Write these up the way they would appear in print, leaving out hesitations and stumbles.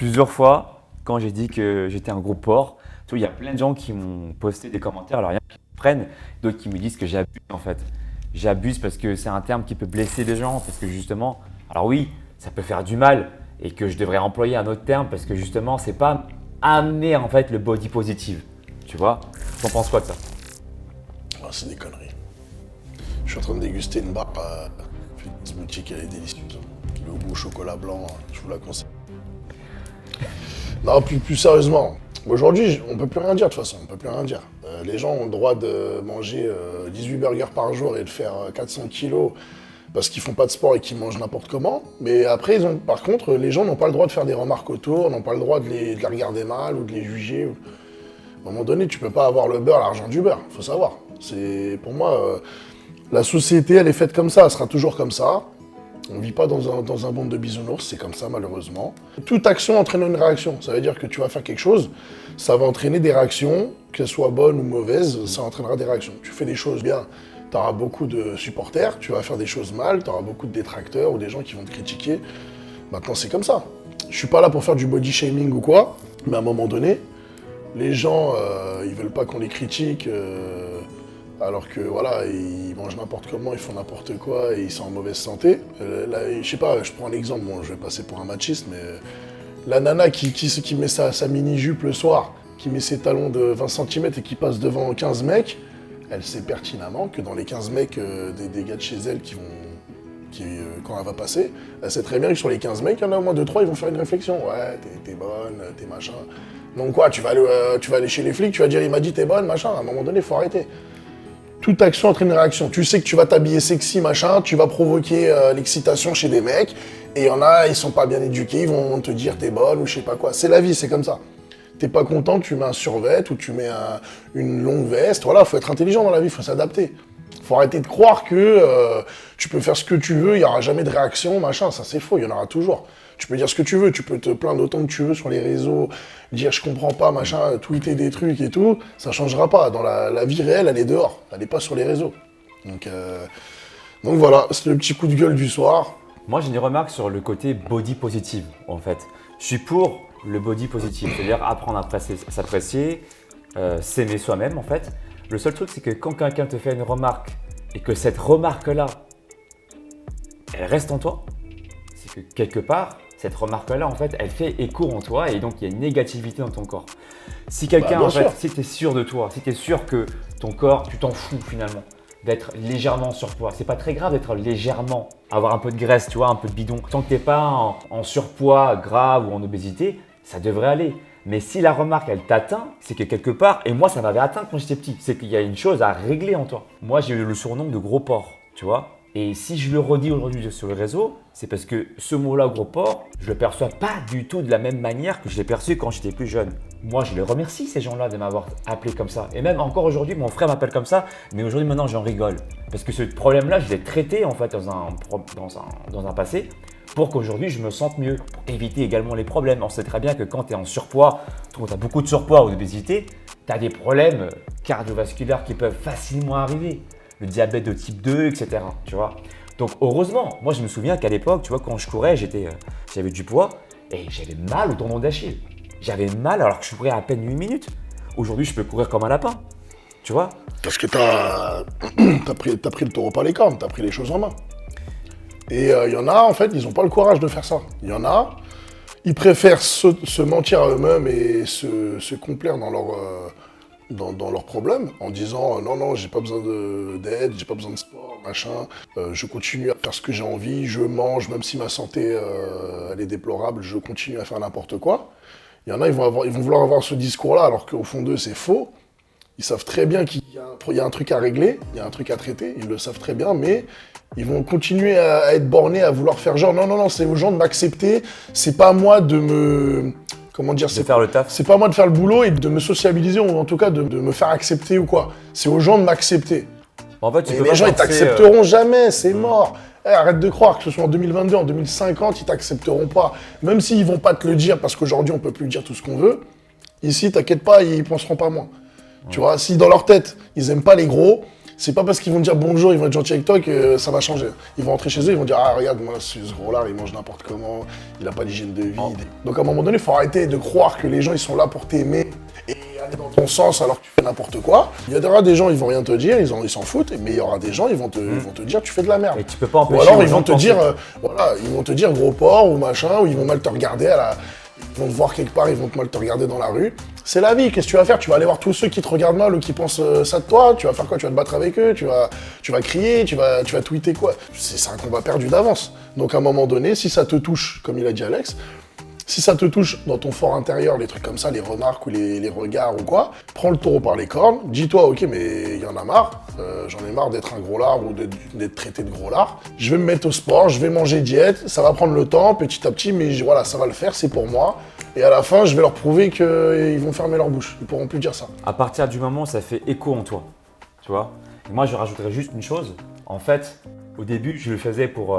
Plusieurs fois, quand j'ai dit que j'étais un gros porc, tu vois, il y a plein de gens qui m'ont posté des commentaires, alors il y en a qui me prennent, d'autres qui me disent que j'abuse en fait. J'abuse parce que c'est un terme qui peut blesser les gens, parce que justement, alors oui, ça peut faire du mal et que je devrais employer un autre terme parce que justement, c'est pas amener en fait le body positive. Tu vois? T'en penses quoi de ça? Ah, c'est des conneries. Je suis en train de déguster une barre smoothie qui est délicieuse. Le goût au chocolat blanc, je vous la conseille. Non, plus sérieusement, aujourd'hui, on peut plus rien dire de toute façon, on peut plus rien dire. Les gens ont le droit de manger 18 burgers par jour et de faire 400 kilos parce qu'ils font pas de sport et qu'ils mangent n'importe comment. Mais après, par contre, les gens n'ont pas le droit de faire des remarques autour, n'ont pas le droit de les regarder mal ou de les juger. À un moment donné, tu peux pas avoir le beurre, l'argent du beurre, faut savoir. Pour moi, la société, elle est faite comme ça, elle sera toujours comme ça. On vit pas dans un monde de bisounours, c'est comme ça malheureusement. Toute action entraîne une réaction. Ça veut dire que tu vas faire quelque chose, ça va entraîner des réactions, qu'elles soient bonnes ou mauvaises, ça entraînera des réactions. Tu fais des choses bien, tu auras beaucoup de supporters, tu vas faire des choses mal, tu auras beaucoup de détracteurs ou des gens qui vont te critiquer. Maintenant, c'est comme ça. Je suis pas là pour faire du body shaming ou quoi, mais à un moment donné, les gens, ils veulent pas qu'on les critique, alors que voilà, ils mangent n'importe comment, ils font n'importe quoi et ils sont en mauvaise santé. Là, je sais pas, je prends un exemple, bon, je vais passer pour un machiste, mais la nana qui met sa mini-jupe le soir, qui met ses talons de 20 cm et qui passe devant 15 mecs, elle sait pertinemment que dans les 15 mecs, des gars de chez elle quand elle va passer, elle sait très bien que sur les 15 mecs, il y en a au moins 2-3, ils vont faire une réflexion. Ouais, t'es bonne, t'es machin. Donc quoi, tu vas aller chez les flics, tu vas dire il m'a dit t'es bonne, machin. À un moment donné, faut arrêter. Toute action entraîne une réaction. Tu sais que tu vas t'habiller sexy, machin, tu vas provoquer l'excitation chez des mecs, et il y en a, ils sont pas bien éduqués, ils vont te dire t'es bonne ou je sais pas quoi. C'est la vie, c'est comme ça. T'es pas content, tu mets un survêt ou tu mets une longue veste. Voilà, faut être intelligent dans la vie, faut s'adapter. Faut arrêter de croire que tu peux faire ce que tu veux, il y aura jamais de réaction, machin. Ça c'est faux, il y en aura toujours. Tu peux dire ce que tu veux, tu peux te plaindre autant que tu veux sur les réseaux, dire je comprends pas, machin, tweeter des trucs et tout, ça changera pas. Dans la vie réelle, elle est dehors, elle est pas sur les réseaux. Donc voilà, c'est le petit coup de gueule du soir. Moi, j'ai une remarque sur le côté body positive, en fait. Je suis pour le body positive, c'est-à-dire apprendre à s'apprécier, s'aimer soi-même, en fait. Le seul truc, c'est que quand quelqu'un te fait une remarque et que cette remarque-là, elle reste en toi, c'est que quelque part, cette remarque-là, en fait, elle fait écho en toi et donc il y a une négativité dans ton corps. Si quelqu'un, en fait, si tu es sûr de toi, si tu es sûr que ton corps, tu t'en fous finalement, d'être légèrement en surpoids. C'est pas très grave d'être légèrement, avoir un peu de graisse, tu vois, un peu de bidon. Tant que t'es pas en surpoids grave ou en obésité, ça devrait aller. Mais si la remarque, elle t'atteint, c'est que quelque part, et moi ça m'avait atteint quand j'étais petit, c'est qu'il y a une chose à régler en toi. Moi j'ai eu le surnom de gros porc, tu vois. Et si je le redis aujourd'hui sur le réseau, c'est parce que ce mot-là, gros porc, je le perçois pas du tout de la même manière que je l'ai perçu quand j'étais plus jeune. Moi, je les remercie, ces gens-là, de m'avoir appelé comme ça. Et même encore aujourd'hui, mon frère m'appelle comme ça, mais aujourd'hui, maintenant, j'en rigole. Parce que ce problème-là, je l'ai traité en fait dans un passé pour qu'aujourd'hui, je me sente mieux, pour éviter également les problèmes. On sait très bien que quand tu es en surpoids, quand tu as beaucoup de surpoids ou d'obésité, tu as des problèmes cardiovasculaires qui peuvent facilement arriver. Le diabète de type 2, etc. Tu vois. Donc heureusement, moi je me souviens qu'à l'époque, tu vois, quand je courais, j'avais du poids et j'avais mal au tendon d'Achille. J'avais mal alors que je courais à peine 8 minutes. Aujourd'hui, je peux courir comme un lapin. Tu vois. Parce que t'as pris le taureau par les cornes, t'as pris les choses en main. Et il y en a, en fait, ils n'ont pas le courage de faire ça. Il y en a, ils préfèrent se mentir à eux-mêmes et se complaire dans leurs problèmes, en disant non, j'ai pas besoin d'aide, j'ai pas besoin de sport, machin, je continue à faire ce que j'ai envie, je mange, même si ma santé elle est déplorable, je continue à faire n'importe quoi. Il y en a, ils vont vouloir avoir ce discours-là, alors qu'au fond d'eux, c'est faux. Ils savent très bien qu'il y a un truc à régler, il y a un truc à traiter, ils le savent très bien, mais ils vont continuer à être bornés, à vouloir faire genre non, c'est aux gens de m'accepter, c'est pas à moi de me... Comment dire, faire le taf. C'est pas à moi de faire le boulot et de me sociabiliser, ou en tout cas de me faire accepter ou quoi. C'est aux gens de m'accepter. En fait, les gens, ils t'accepteront jamais, c'est mort. Arrête de croire que ce soit en 2022, en 2050, ils t'accepteront pas. Même s'ils vont pas te le dire, parce qu'aujourd'hui, on peut plus dire tout ce qu'on veut. Ici, t'inquiète pas, ils penseront pas moins. Tu vois, si dans leur tête, ils aiment pas les gros, C'est pas parce qu'ils vont te dire bonjour, ils vont être gentils avec toi que ça va changer. Ils vont rentrer chez eux, ils vont dire ah regarde moi ce gros-là, il mange n'importe comment, il a pas d'hygiène de vie. Donc à un moment donné, il faut arrêter de croire que les gens ils sont là pour t'aimer et aller dans ton sens alors que tu fais n'importe quoi. Il y aura des gens, ils vont rien te dire, ils s'en foutent, mais il y aura des gens, ils vont te dire tu fais de la merde. Et tu peux pas empêcher. Ou alors ils vont te dire voilà, ils vont te dire gros porc ou machin, ou ils vont mal te regarder ils vont te voir quelque part, ils vont mal te regarder dans la rue. C'est la vie, qu'est-ce que tu vas faire? Tu vas aller voir tous ceux qui te regardent mal ou qui pensent ça de toi, tu vas faire quoi? Tu vas te battre avec eux, tu vas crier, tu vas tweeter quoi? C'est un combat perdu d'avance. Donc à un moment donné, si ça te touche, comme il a dit Alex, si ça te touche dans ton fort intérieur, les trucs comme ça, les remarques ou les regards ou quoi, prends le taureau par les cornes, dis-toi, ok, mais il y en a marre, j'en ai marre d'être un gros lard ou d'être traité de gros lard. Je vais me mettre au sport, je vais manger diète, ça va prendre le temps, petit à petit, mais voilà, ça va le faire, c'est pour moi. Et à la fin, je vais leur prouver qu'ils vont fermer leur bouche, ils pourront plus dire ça. À partir du moment où ça fait écho en toi, tu vois. Et moi, je rajouterais juste une chose. En fait, au début, je le faisais pour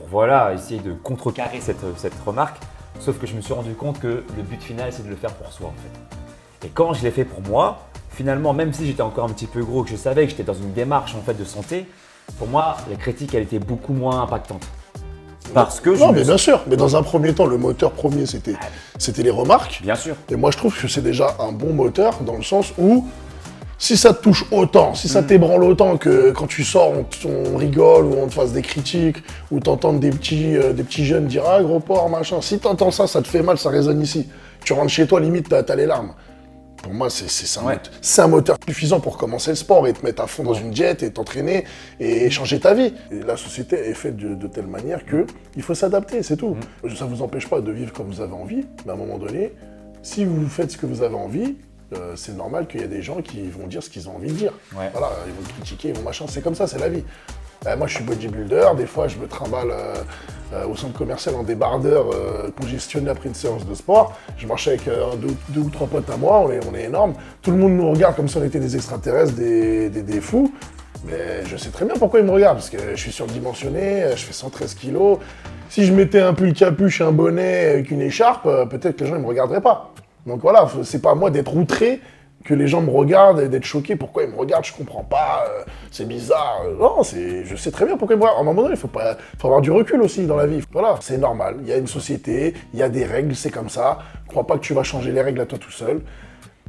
voilà, essayer de contrecarrer cette remarque. Sauf que je me suis rendu compte que le but final, c'est de le faire pour soi, en fait. Et quand je l'ai fait pour moi, finalement, même si j'étais encore un petit peu gros, que je savais que j'étais dans une démarche en fait de santé, pour moi, la critique, elle était beaucoup moins impactante. Parce que non, mais bien sûr. Mais dans un premier temps, le moteur premier, c'était les remarques. Bien sûr. Et moi, je trouve que c'est déjà un bon moteur dans le sens où si ça te touche autant, si ça t'ébranle autant que quand tu sors, on rigole ou on te fasse des critiques ou t'entends des petits jeunes dire ah gros porc machin. Si t'entends ça, ça te fait mal, ça résonne ici. Tu rentres chez toi, limite t'as les larmes. Pour moi, c'est un moteur suffisant pour commencer le sport et te mettre à fond dans une diète et t'entraîner et changer ta vie. Et la société est faite de telle manière que il faut s'adapter, c'est tout. Ça vous empêche pas de vivre comme vous avez envie, mais à un moment donné, si vous faites ce que vous avez envie, c'est normal qu'il y ait des gens qui vont dire ce qu'ils ont envie de dire. Ouais. Voilà, ils vont critiquer, ils vont machin, c'est comme ça, c'est la vie. Moi, je suis bodybuilder, des fois, je me trimballe au centre commercial en débardeur, congestionné après une séance de sport. Je marche avec deux ou trois potes à moi, on est énormes. Tout le monde nous regarde comme si on était des extraterrestres, des fous. Mais je sais très bien pourquoi ils me regardent, parce que je suis surdimensionné, je fais 113 kilos. Si je mettais un pull capuche, un bonnet avec une écharpe, peut-être que les gens ne me regarderaient pas. Donc voilà, c'est pas à moi d'être outré que les gens me regardent et d'être choqués. Pourquoi ils me regardent, je comprends pas, c'est bizarre. Non, je sais très bien pourquoi ils me regardent. À un moment donné, il faut avoir du recul aussi dans la vie. Voilà, c'est normal, il y a une société, il y a des règles, c'est comme ça. Crois pas que tu vas changer les règles à toi tout seul.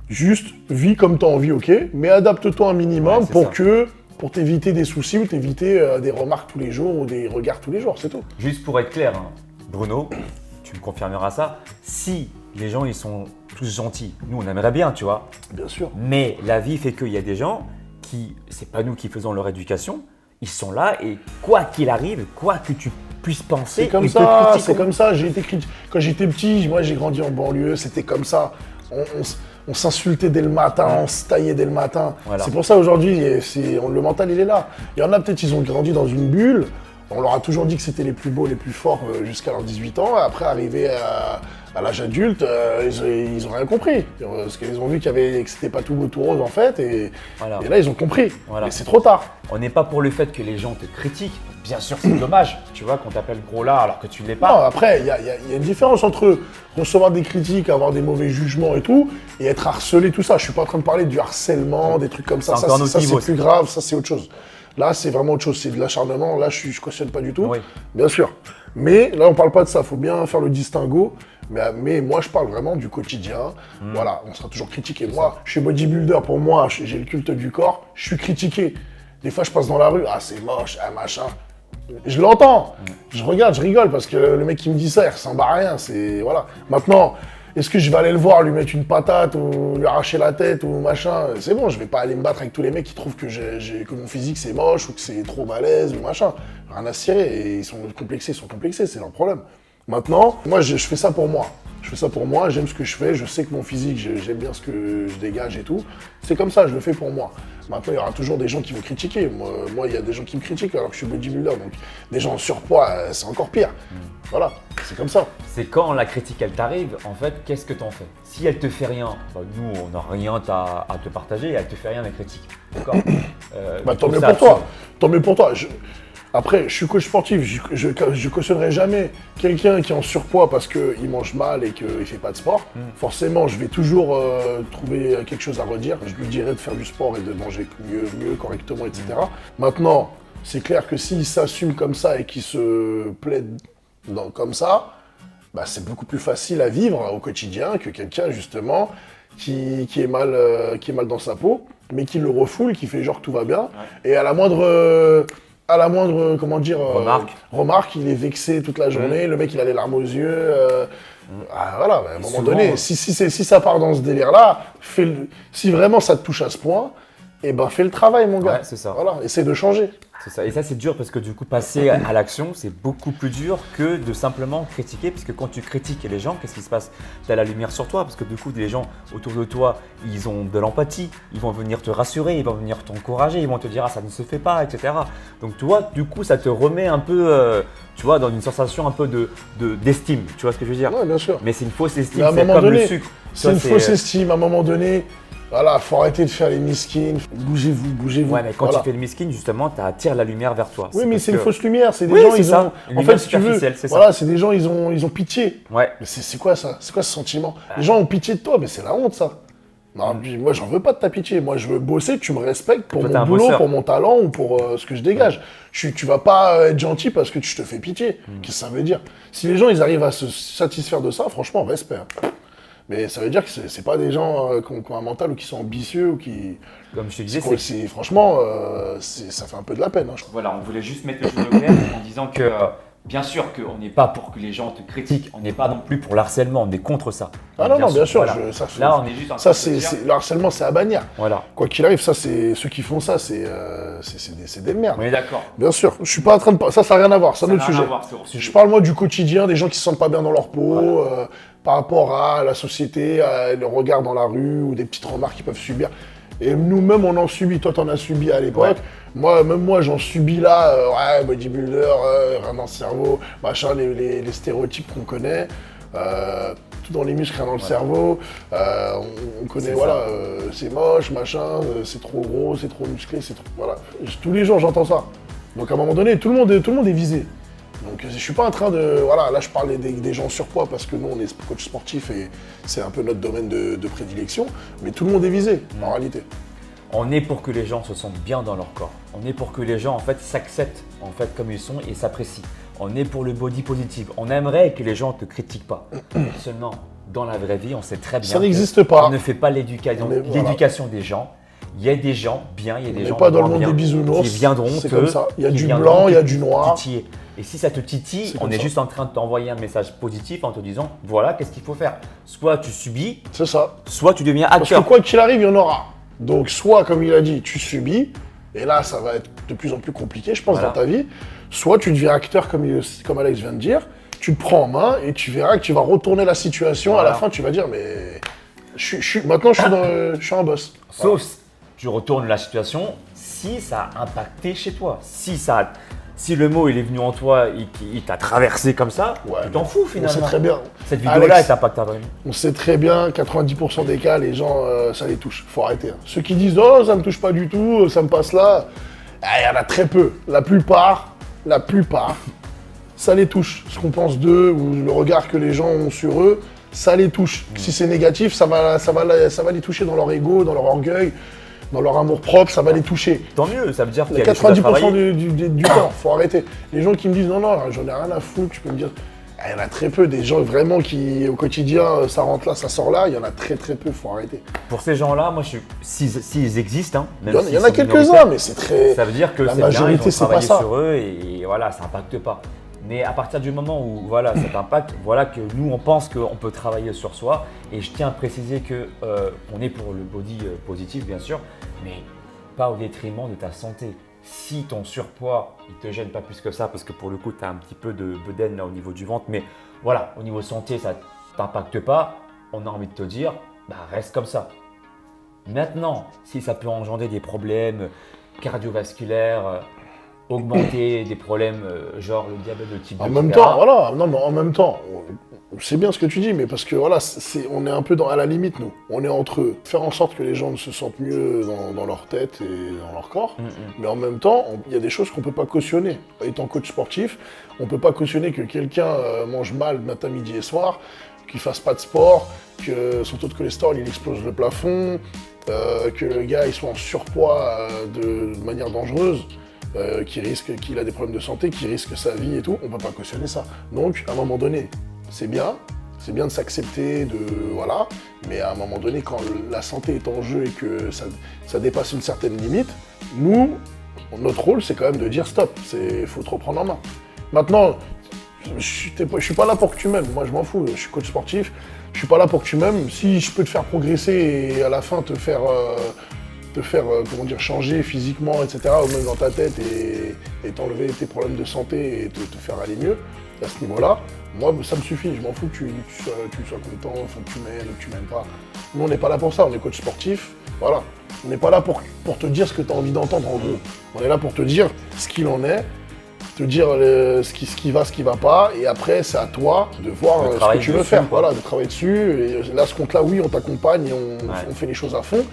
Juste, vis comme tu as envie, ok, mais adapte-toi un minimum pour t'éviter des soucis ou t'éviter des remarques tous les jours ou des regards tous les jours, c'est tout. Juste pour être clair, hein, Bruno, tu me confirmeras ça, si les gens ils sont tous gentils, nous on aimerait bien, tu vois. Bien sûr. Mais la vie fait qu'il y a des gens qui, c'est pas nous qui faisons leur éducation, ils sont là et quoi qu'il arrive, quoi que tu puisses penser, c'est comme ça, c'est comme ça. J'ai été critiqué. Quand j'étais petit, moi j'ai grandi en banlieue, c'était comme ça. On s'insultait dès le matin, on se taillait dès le matin. Voilà. C'est pour ça aujourd'hui, le mental il est là. Il y en a peut-être, ils ont grandi dans une bulle. On leur a toujours dit que c'était les plus beaux, les plus forts jusqu'à leurs 18 ans. Après, arrivé à l'âge adulte, ils ont rien compris. Parce qu'ils ont vu que c'était pas tout beau, tout rose en fait. Et là, ils ont compris. Voilà. Mais c'est trop tard. On n'est pas pour le fait que les gens te critiquent. Bien sûr, c'est dommage, tu vois, qu'on t'appelle gros là alors que tu ne l'es pas. Non, après, il y a une différence entre recevoir des critiques, avoir des mauvais jugements et tout, et être harcelé, tout ça. Je suis pas en train de parler du harcèlement, des trucs comme ça. Ça, c'est plus grave, ça, c'est autre chose. Là, c'est vraiment autre chose, c'est de l'acharnement. Là, je cautionne pas du tout, oui. Bien sûr. Mais là, on parle pas de ça, il faut bien faire le distinguo. Mais moi, je parle vraiment du quotidien. Voilà, on sera toujours critiqué. Moi, je suis bodybuilder, pour moi, j'ai le culte du corps, je suis critiqué. Des fois, je passe dans la rue, ah, c'est moche, ah, machin. Je l'entends, je regarde, je rigole, parce que le mec qui me dit ça, il ressemble à rien, voilà. Maintenant, est-ce que je vais aller le voir, lui mettre une patate, ou lui arracher la tête, ou machin? C'est bon, je vais pas aller me battre avec tous les mecs qui trouvent que mon physique c'est moche, ou que c'est trop balèze, ou machin. Rien à cirer, et ils sont complexés, c'est leur problème. Maintenant, moi, je fais ça pour moi. Je fais ça pour moi, j'aime ce que je fais, je sais que mon physique, j'aime bien ce que je dégage et tout. C'est comme ça, je le fais pour moi. Maintenant, il y aura toujours des gens qui vont critiquer. Moi, il y a des gens qui me critiquent alors que je suis bodybuilder. Donc, des gens en surpoids, c'est encore pire. Voilà, c'est comme ça. C'est quand la critique, elle t'arrive, en fait, qu'est-ce que t'en fais? Si elle te fait rien, bah, nous, on n'a rien à te partager et elle te fait rien, la critique. D'accord tant mieux pour toi. Tant mieux pour toi. Après, je suis coach sportif, je cautionnerai jamais quelqu'un qui est en surpoids parce qu'il mange mal et qu'il ne fait pas de sport. Forcément, je vais toujours trouver quelque chose à redire. Je lui dirai de faire du sport et de manger mieux correctement, etc. Maintenant, c'est clair que s'il s'assume comme ça et qu'il se plaide comme ça, bah, c'est beaucoup plus facile à vivre au quotidien que quelqu'un, justement, qui est mal dans sa peau, mais qui le refoule, qui fait genre que tout va bien. Et à la moindre, comment dire, remarque, il est vexé toute la journée, le mec il a les larmes aux yeux. Voilà, à un moment donné, si ça part dans ce délire-là, si vraiment ça te touche à ce point, eh ben fais le travail, mon gars. Ouais, c'est ça. Voilà, essaie de changer. C'est ça. Et ça, c'est dur parce que du coup, passer à l'action, c'est beaucoup plus dur que de simplement critiquer. Parce que quand tu critiques les gens, qu'est-ce qui se passe? Tu as la lumière sur toi parce que du coup, les gens autour de toi, ils ont de l'empathie. Ils vont venir te rassurer, ils vont venir t'encourager, ils vont te dire « Ah, ça ne se fait pas », etc. Donc toi, du coup, ça te remet un peu, tu vois, dans une sensation un peu d'estime. Tu vois ce que je veux dire? Ouais, bien sûr. Mais c'est une fausse estime, c'est comme le sucre. C'est une fausse estime. À un moment donné, voilà, faut arrêter de faire les miskins. Bougez-vous. Ouais, mais quand tu fais le miskin, justement, tu attires la lumière vers toi. Oui, mais c'est une fausse lumière. C'est des gens, ils ont. En fait, si tu veux, voilà, c'est des gens, ils ont pitié. Ouais. Mais c'est quoi ça? C'est quoi ce sentiment? Les gens ont pitié de toi, mais c'est la honte, ça. Non, moi, j'en veux pas de ta pitié. Moi, je veux bosser, tu me respectes pour mon boulot, pour mon talent ou pour ce que je dégage. Tu vas pas être gentil parce que tu te fais pitié. Qu'est-ce que ça veut dire? Si les gens, ils arrivent à se satisfaire de ça, franchement, respect. Mais ça veut dire que c'est pas des gens qui ont un mental ou qui sont ambitieux ou qui. Comme je te disais, franchement, ça fait un peu de la peine. Hein, je crois. Voilà, on voulait juste mettre le chose au clair en disant que bien sûr qu'on n'est pas pour que les gens te critiquent, on n'est pas non plus pour l'harcèlement, on est contre ça. Ah non, bien sûr. Voilà. Là, on est juste en train le harcèlement, c'est à bannir. Voilà. Quoi qu'il arrive, ça, c'est ceux qui font ça, c'est des merdes. On est d'accord. Bien sûr. Je suis pas en train de. Ça n'a rien à voir. C'est un autre sujet. Je parle moi du quotidien, des gens qui se sentent pas bien dans leur peau. Voilà. Par rapport à la société, à le regard dans la rue ou des petites remarques qu'ils peuvent subir. Et nous-mêmes, on en subit. Toi, t'en as subi à l'époque. Ouais. Moi, j'en subis là. Bodybuilder, rien dans le cerveau, machin, les stéréotypes qu'on connaît. Tout dans les muscles, rien dans le cerveau. On connaît, c'est moche, machin, c'est trop gros, c'est trop musclé, c'est trop. Voilà. Tous les jours, j'entends ça. Donc, à un moment donné, tout le monde est visé. Donc je suis pas en train de... Voilà, là je parle des gens surpoids parce que nous on est coach sportif et c'est un peu notre domaine de prédilection, mais tout le monde est visé en réalité. On est pour que les gens se sentent bien dans leur corps. On est pour que les gens en fait s'acceptent en fait comme ils sont et s'apprécient. On est pour le body positive. On aimerait que les gens ne te critiquent pas. Seulement dans la vraie vie, on sait très bien ça n'existe pas. On ne fait pas l'éducation des gens. Il y a des gens bien, il y a des gens pas dans le monde des bisounours, qui viendront c'est comme ça. Il y a du blanc, il y a du noir. Titiller. Et si ça te titille, on est juste en train de t'envoyer un message positif en te disant voilà, qu'est-ce qu'il faut faire. Soit tu subis, c'est ça. Soit tu deviens hacker. Parce que quoi qu'il arrive, il y en aura. Donc soit, comme il a dit, tu subis, et là ça va être de plus en plus compliqué, je pense, dans ta vie. Soit tu deviens acteur, comme Alex vient de dire, tu te prends en main et tu verras que tu vas retourner la situation. À la fin, tu vas dire mais maintenant je suis un boss. Sauf tu retournes la situation si ça a impacté chez toi. Si le mot il est venu en toi et qu'il t'a traversé comme ça, tu t'en fous finalement. On sait très bien. Cette vidéo-là, elle t'impacte vraiment. On sait très bien, 90% des cas, les gens, ça les touche. Faut arrêter. Hein. Ceux qui disent « Oh, ça me touche pas du tout, ça me passe là », il y en a très peu. La plupart, ça les touche. Ce qu'on pense d'eux ou le regard que les gens ont sur eux, ça les touche. Si c'est négatif, ça va les toucher dans leur ego, dans leur orgueil, dans leur amour propre, ça va les toucher. Tant mieux, ça veut dire qu'il y a 90% du temps, faut arrêter. Les gens qui me disent non, j'en ai rien à foutre, tu peux me dire. Il y en a très peu, des gens vraiment qui, au quotidien, ça rentre là, ça sort là, il y en a très peu, faut arrêter. Pour ces gens-là, moi, s'ils existent, même il y en a quelques-uns, mais c'est très. Ça veut dire que la majorité, c'est pas ça. Sur eux et voilà, ça n'impacte pas. Mais à partir du moment où voilà, cet impact, voilà que nous on pense qu'on peut travailler sur soi. Et je tiens à préciser que on est pour le body positif bien sûr, mais pas au détriment de ta santé. Si ton surpoids il te gêne pas plus que ça, parce que pour le coup tu as un petit peu de bedaine là au niveau du ventre, mais voilà, au niveau santé ça t'impacte pas, on a envie de te dire, reste comme ça. Maintenant, si ça peut engendrer des problèmes cardiovasculaires, augmenter des problèmes genre le diabète de type 2, En même etc. temps, voilà, non, mais en même temps, c'est bien ce que tu dis, mais parce que voilà, on est un peu à la limite, nous. On est entre eux. Faire en sorte que les gens se sentent mieux dans leur tête et dans leur corps, mais en même temps, il y a des choses qu'on peut pas cautionner. Étant coach sportif, on peut pas cautionner que quelqu'un mange mal matin, midi et soir, qu'il fasse pas de sport, que son taux de cholestérol il explose le plafond, que le gars il soit en surpoids de manière dangereuse. Qu'il a des problèmes de santé, qu'il risque sa vie et tout, on peut pas cautionner ça. Donc, à un moment donné, c'est bien de s'accepter, voilà, mais à un moment donné, quand la santé est en jeu et que ça dépasse une certaine limite, nous, notre rôle, c'est quand même de dire stop, il faut te reprendre en main. Maintenant, je suis pas là pour que tu m'aimes, moi je m'en fous, je suis coach sportif, je suis pas là pour que tu m'aimes, si je peux te faire progresser et à la fin te faire comment dire, changer physiquement, etc., ou même dans ta tête, et t'enlever tes problèmes de santé et te faire aller mieux, à ce niveau-là, moi, ça me suffit. Je m'en fous que tu sois content, enfin, que tu m'aimes ou que tu m'aimes pas. Nous, on n'est pas là pour ça, on est coach sportif, voilà. On n'est pas là pour te dire ce que tu as envie d'entendre, en gros. On est là pour te dire ce qu'il en est, te dire ce qui va, ce qui va pas, et après, c'est à toi de voir ce que tu veux faire, voilà, de travailler dessus. Et là, ce compte-là, oui, on t'accompagne et on fait les choses à fond.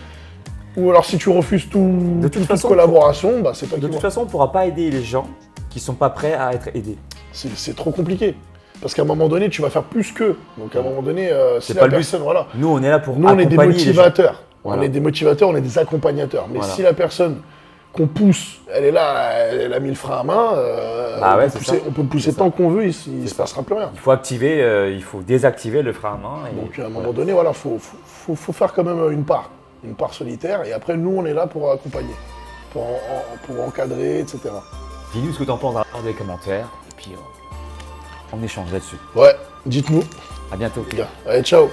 Ou alors si tu refuses toute collaboration, bah, c'est toi qui vois. De toute façon, on ne pourra pas aider les gens qui ne sont pas prêts à être aidés. C'est trop compliqué. Parce qu'à un moment donné, tu vas faire plus qu'eux. Donc à un moment donné, si pas la le but. personne, voilà. Nous, on est là pour Nous, on est des motivateurs. Voilà. On est des motivateurs, on est des accompagnateurs. Mais si la personne qu'on pousse, elle est là, elle a mis le frein à main, on peut le pousser tant qu'on veut, il ne se passera plus rien. Il faut activer, il faut désactiver le frein à main. Donc à un moment donné, voilà, faut faire quand même une part solitaire, et après nous on est là pour accompagner, pour encadrer, etc. Dis-nous ce que tu en penses dans les commentaires, et puis on échange là-dessus. Ouais, dites-nous. À bientôt. Allez, ciao.